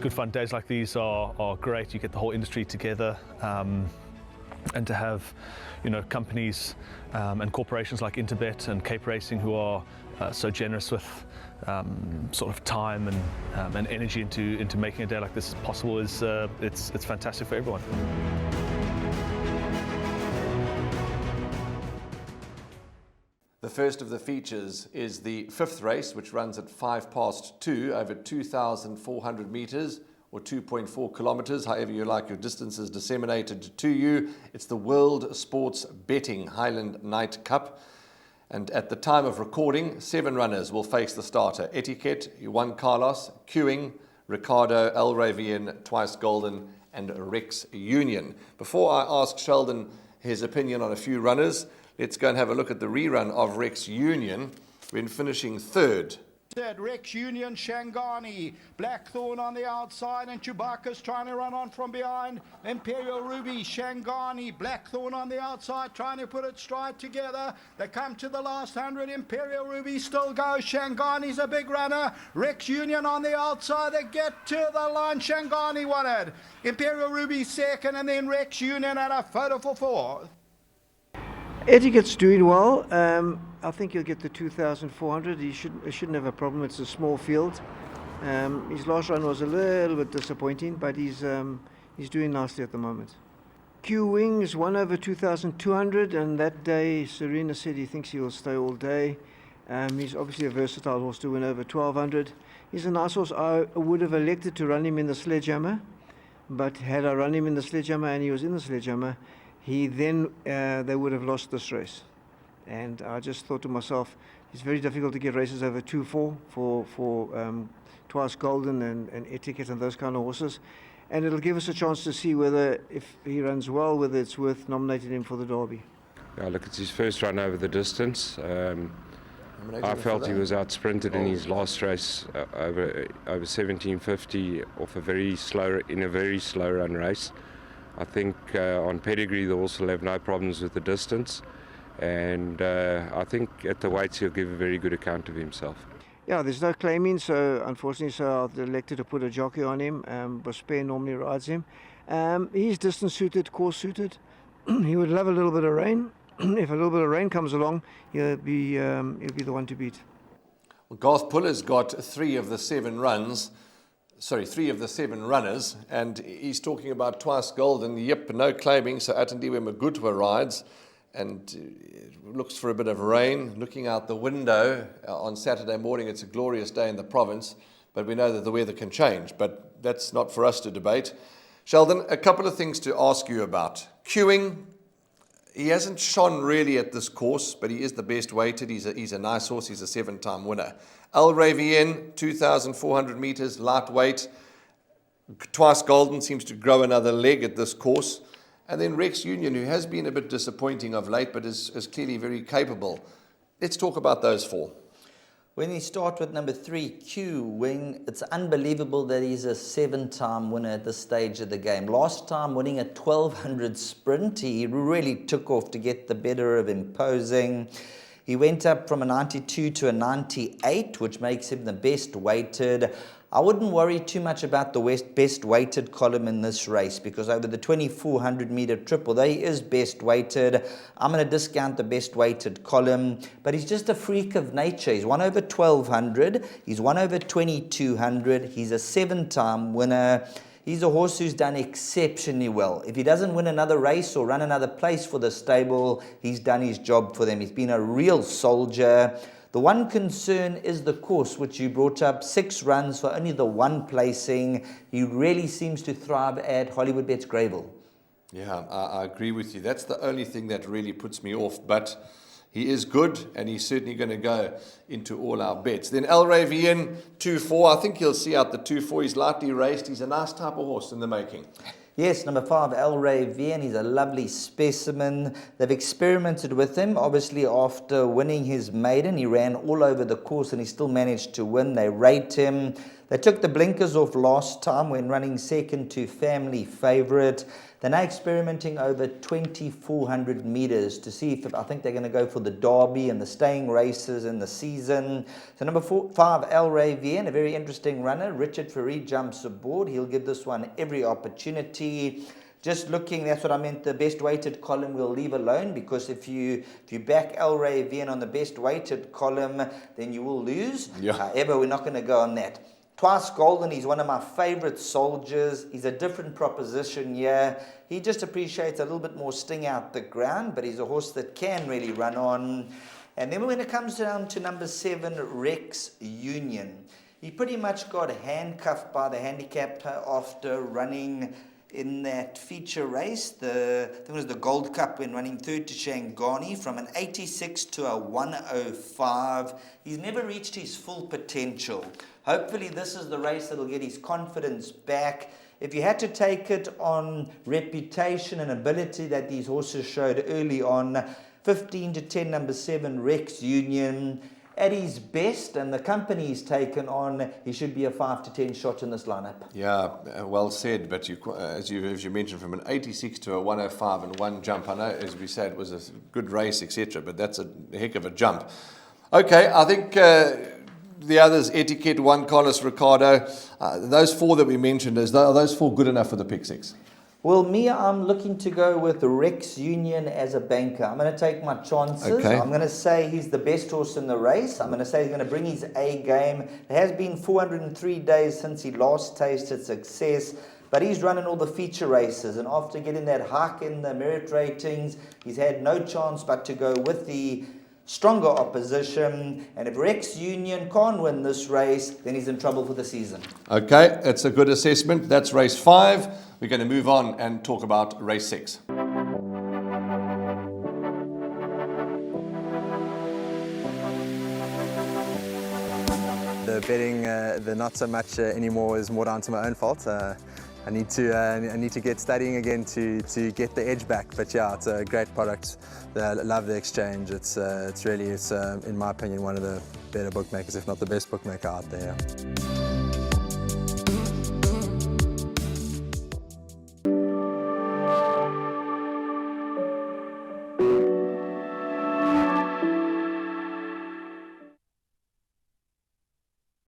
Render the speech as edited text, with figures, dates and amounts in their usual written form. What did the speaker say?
good fun. Days like these are great. You get the whole industry together, and to have, companies and corporations like Interbet and Cape Racing who are so generous with sort of time and energy into making a day like this possible is it's fantastic for everyone. The first of the features is the fifth race, which runs at 2:05 over 2,400 metres or 2.4 kilometres, however you like your distances disseminated to you. It's the World Sports Betting Highland Night Cup. And at the time of recording, 7 runners will face the starter. Etiquette, Juan Carlos, Queuing, Ricardo, El Ravien, Twice Golden, and Rex Union. Before I ask Sheldon his opinion on a few runners, let's go and have a look at the rerun of Rex Union when finishing third. Rex Union, Shangani, Blackthorn on the outside, and Chewbacca's trying to run on from behind. Imperial Ruby, Shangani, Blackthorn on the outside, trying to put it straight together. They come to the last 100. Imperial Ruby still goes. Shangani's a big runner. Rex Union on the outside. They get to the line. Shangani won it. Imperial Ruby second, and then Rex Union at a photo for fourth. Etiquette's doing well. I think he'll get the 2,400. He shouldn't have a problem. It's a small field. His last run was a little bit disappointing, but he's doing nicely at the moment. Q Wings won over 2,200, and that day Serena said he thinks he will stay all day. He's obviously a versatile horse to win over 1,200. He's a nice horse. I would have elected to run him in the Sledgehammer, but had I run him in the Sledgehammer and he was in the Sledgehammer, they would have lost this race. And I just thought to myself, it's very difficult to get races over 2-4 for Twice Golden and Etiquette and those kind of horses. And it'll give us a chance to see whether, if he runs well, whether it's worth nominating him for the Derby. Yeah, look, it's his first run over the distance. I felt he was out-sprinted in his last race over 1750 off in a very slow run race. I think on pedigree the horse will have no problems with the distance, and I think at the weights he'll give a very good account of himself. Yeah, there's no claiming, so unfortunately I've elected to put a jockey on him. Bospe normally rides him. He's distance suited, course suited. He would love a little bit of rain. If a little bit of rain comes along, he'll be the one to beat. Well, Garth Puller's got 3 of the 7 runners, and he's talking about Twice Golden. Yep, no claiming, so Atendiwe Magutwa rides, and looks for a bit of rain. Looking out the window on Saturday morning, it's a glorious day in the province, but we know that the weather can change, but that's not for us to debate. Sheldon, a couple of things to ask you about. Queuing, he hasn't shone really at this course, but he is the best weighted. He's a nice horse. He's a 7-time winner. El Ravien, 2,400 metres, lightweight. Twice Golden seems to grow another leg at this course. And then Rex Union, who has been a bit disappointing of late, but is clearly very capable. Let's talk about those 4. When you start with number 3, Q Wing, it's unbelievable that he's a 7-time winner at this stage of the game. Last time winning a 1,200 sprint, he really took off to get the better of Imposing. He went up from a 92 to a 98, which makes him the best weighted. I wouldn't worry too much about the best weighted column in this race, because over the 2,400 meter triple, he is best weighted. I'm going to discount the best weighted column, but he's just a freak of nature. He's won over 1,200. He's won over 2,200. He's a 7-time winner. He's a horse who's done exceptionally well. If he doesn't win another race or run another place for the stable, he's done his job for them. He's been a real soldier. The one concern is the course, which you brought up, 6 runs for only the 1 placing. He really seems to thrive at Hollywoodbets Greyville. Yeah, I agree with you. That's the only thing that really puts me off, but he is good, and he's certainly going to go into all our bets. Then El Ravien, 2-4. I think he'll see out the 2-4. He's lightly raced. He's a nice type of horse in the making. Yes, number 5, El Ravien. He's a lovely specimen. They've experimented with him. Obviously, after winning his maiden, he ran all over the course and he still managed to win. They rate him. They took the blinkers off last time when running second to Family Favourite. They're now experimenting over 2,400 metres to see if I think they're going to go for the Derby and the staying races in the season. So number 5, El Rey Vien, a very interesting runner. Richard Farid jumps aboard. He'll give this one every opportunity. Just looking, that's what I meant, the best weighted column we'll leave alone, because if you back El Rey Vien on the best weighted column, then you will lose. Yeah. However, we're not going to go on that. Twice Golden, he's one of my favourite soldiers. He's a different proposition here. He just appreciates a little bit more sting out the ground, but he's a horse that can really run on. And then when it comes down to number 7, Rex Union, he pretty much got handcuffed by the handicap after running in that feature race. I think it was the Gold Cup, when running third to Shangani from an 86 to a 105. He's never reached his full potential. Hopefully this is the race that'll get his confidence back. If you had to take it on reputation and ability that these horses showed early on, 15 to 10, number 7, Rex Union. At his best, and the company he's taken on, he should be a 5 to 10 shot in this lineup. Yeah, well said. But as you mentioned, from an 86 to a 105 and one jump. I know, as we said, it was a good race, etc. But that's a heck of a jump. Okay, I think the others, Etiquette, Juan Carlos Ricardo, those 4 that we mentioned, are those 4 good enough for the pick 6? Well, me, I'm looking to go with Rex Union as a banker. I'm going to take my chances. Okay. I'm going to say he's the best horse in the race. I'm going to say he's going to bring his A game. It has been 403 days since he last tasted success, but he's running all the feature races, and after getting that hike in the merit ratings, he's had no chance but to go with the stronger opposition. And if Rex Union can't win this race, then he's in trouble for the season. Okay, that's a good assessment. That's race 5. We're going to move on and talk about race 6. The betting, the not so much anymore, is more down to my own fault. I need to get studying again to get the edge back. But yeah, it's a great product. I love the exchange. It's really, in my opinion, one of the better bookmakers, if not the best bookmaker out there.